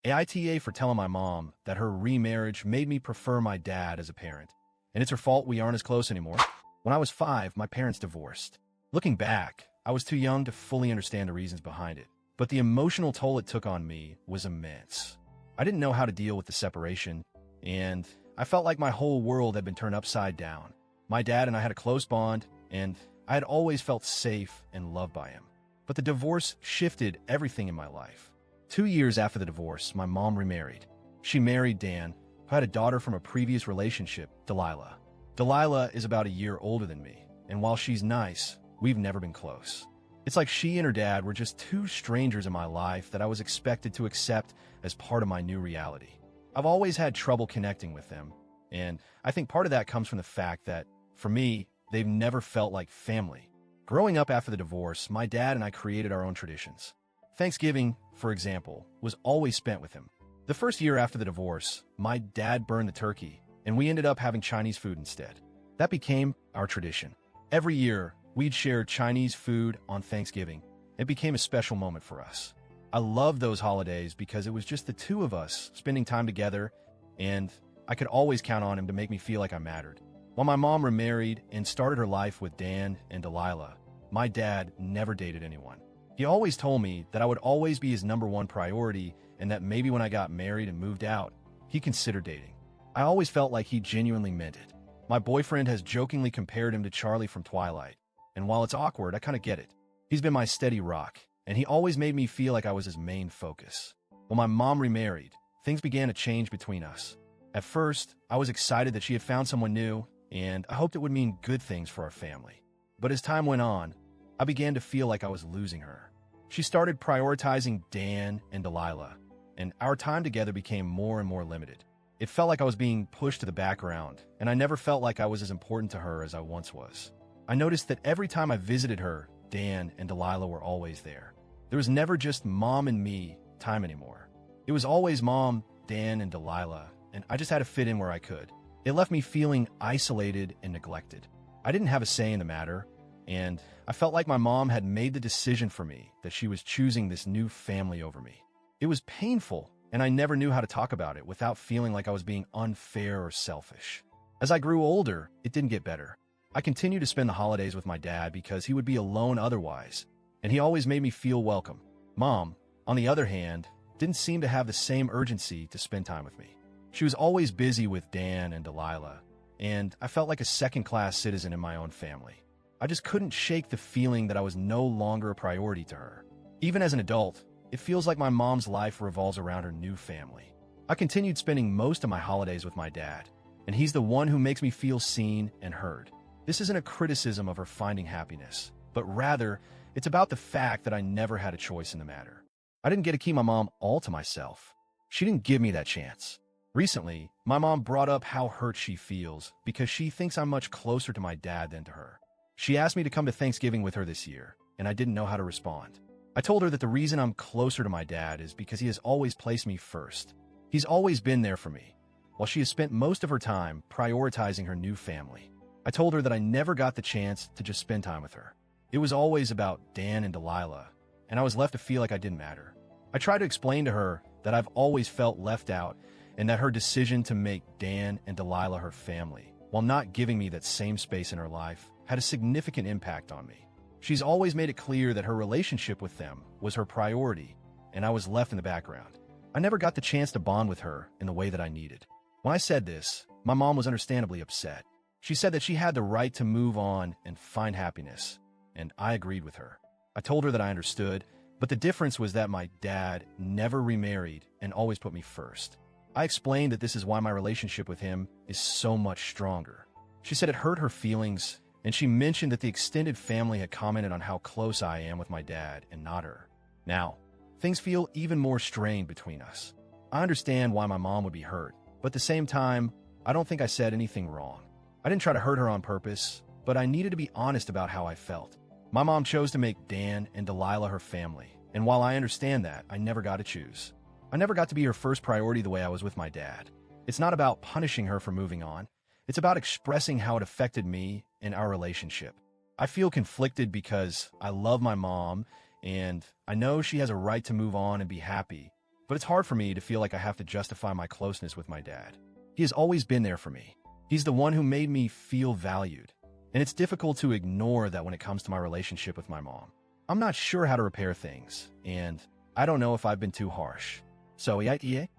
AITA for telling my mom that her remarriage made me prefer my dad as a parent. And it's her fault we aren't as close anymore. When I was 5, my parents divorced. Looking back, I was too young to fully understand the reasons behind it. But the emotional toll it took on me was immense. I didn't know how to deal with the separation, and I felt like my whole world had been turned upside down. My dad and I had a close bond, and I had always felt safe and loved by him. But the divorce shifted everything in my life. 2 years after the divorce, my mom remarried. She married Dan, who had a daughter from a previous relationship, Delilah. Delilah is about a year older than me, and while she's nice, we've never been close. It's like she and her dad were just two strangers in my life that I was expected to accept as part of my new reality. I've always had trouble connecting with them, and I think part of that comes from the fact that, for me, they've never felt like family. Growing up after the divorce, my dad and I created our own traditions. Thanksgiving, for example, was always spent with him. The first year after the divorce, my dad burned the turkey, and we ended up having Chinese food instead. That became our tradition. Every year, we'd share Chinese food on Thanksgiving. It became a special moment for us. I loved those holidays because it was just the two of us spending time together, and I could always count on him to make me feel like I mattered. While my mom remarried and started her life with Dan and Delilah, my dad never dated anyone. He always told me that I would always be his #1 priority and that maybe when I got married and moved out, he'd consider dating. I always felt like he genuinely meant it. My boyfriend has jokingly compared him to Charlie from Twilight, and while it's awkward, I kind of get it. He's been my steady rock, and he always made me feel like I was his main focus. When my mom remarried, things began to change between us. At first, I was excited that she had found someone new, and I hoped it would mean good things for our family. But as time went on, I began to feel like I was losing her. She started prioritizing Dan and Delilah, and our time together became more and more limited. It felt like I was being pushed to the background, and I never felt like I was as important to her as I once was. I noticed that every time I visited her, Dan and Delilah were always there. There was never just mom and me time anymore. It was always mom, Dan, and Delilah, and I just had to fit in where I could. It left me feeling isolated and neglected. I didn't have a say in the matter, and I felt like my mom had made the decision for me that she was choosing this new family over me. It was painful, and I never knew how to talk about it without feeling like I was being unfair or selfish. As I grew older, it didn't get better. I continued to spend the holidays with my dad because he would be alone otherwise, and he always made me feel welcome. Mom, on the other hand, didn't seem to have the same urgency to spend time with me. She was always busy with Dan and Delilah, and I felt like a second-class citizen in my own family. I just couldn't shake the feeling that I was no longer a priority to her. Even as an adult, it feels like my mom's life revolves around her new family. I continued spending most of my holidays with my dad, and he's the one who makes me feel seen and heard. This isn't a criticism of her finding happiness, but rather, it's about the fact that I never had a choice in the matter. I didn't get to keep my mom all to myself. She didn't give me that chance. Recently, my mom brought up how hurt she feels because she thinks I'm much closer to my dad than to her. She asked me to come to Thanksgiving with her this year, and I didn't know how to respond. I told her that the reason I'm closer to my dad is because he has always placed me first. He's always been there for me, while she has spent most of her time prioritizing her new family. I told her that I never got the chance to just spend time with her. It was always about Dan and Delilah, and I was left to feel like I didn't matter. I tried to explain to her that I've always felt left out and that her decision to make Dan and Delilah her family, while not giving me that same space in her life, had a significant impact on me. She's always made it clear that her relationship with them was her priority, and I was left in the background. I never got the chance to bond with her in the way that I needed. When I said this, my mom was understandably upset. She said that she had the right to move on and find happiness, and I agreed with her. I told her that I understood, but the difference was that my dad never remarried and always put me first. I explained that this is why my relationship with him is so much stronger. She said it hurt her feelings, and she mentioned that the extended family had commented on how close I am with my dad and not her. Now, things feel even more strained between us. I understand why my mom would be hurt, but at the same time, I don't think I said anything wrong. I didn't try to hurt her on purpose, but I needed to be honest about how I felt. My mom chose to make Dan and Delilah her family, and while I understand that, I never got to choose. I never got to be her first priority the way I was with my dad. It's not about punishing her for moving on. It's about expressing how it affected me and our relationship. I feel conflicted because I love my mom, and I know she has a right to move on and be happy, but it's hard for me to feel like I have to justify my closeness with my dad. He has always been there for me. He's the one who made me feel valued, and it's difficult to ignore that when it comes to my relationship with my mom. I'm not sure how to repair things, and I don't know if I've been too harsh. So, AITA?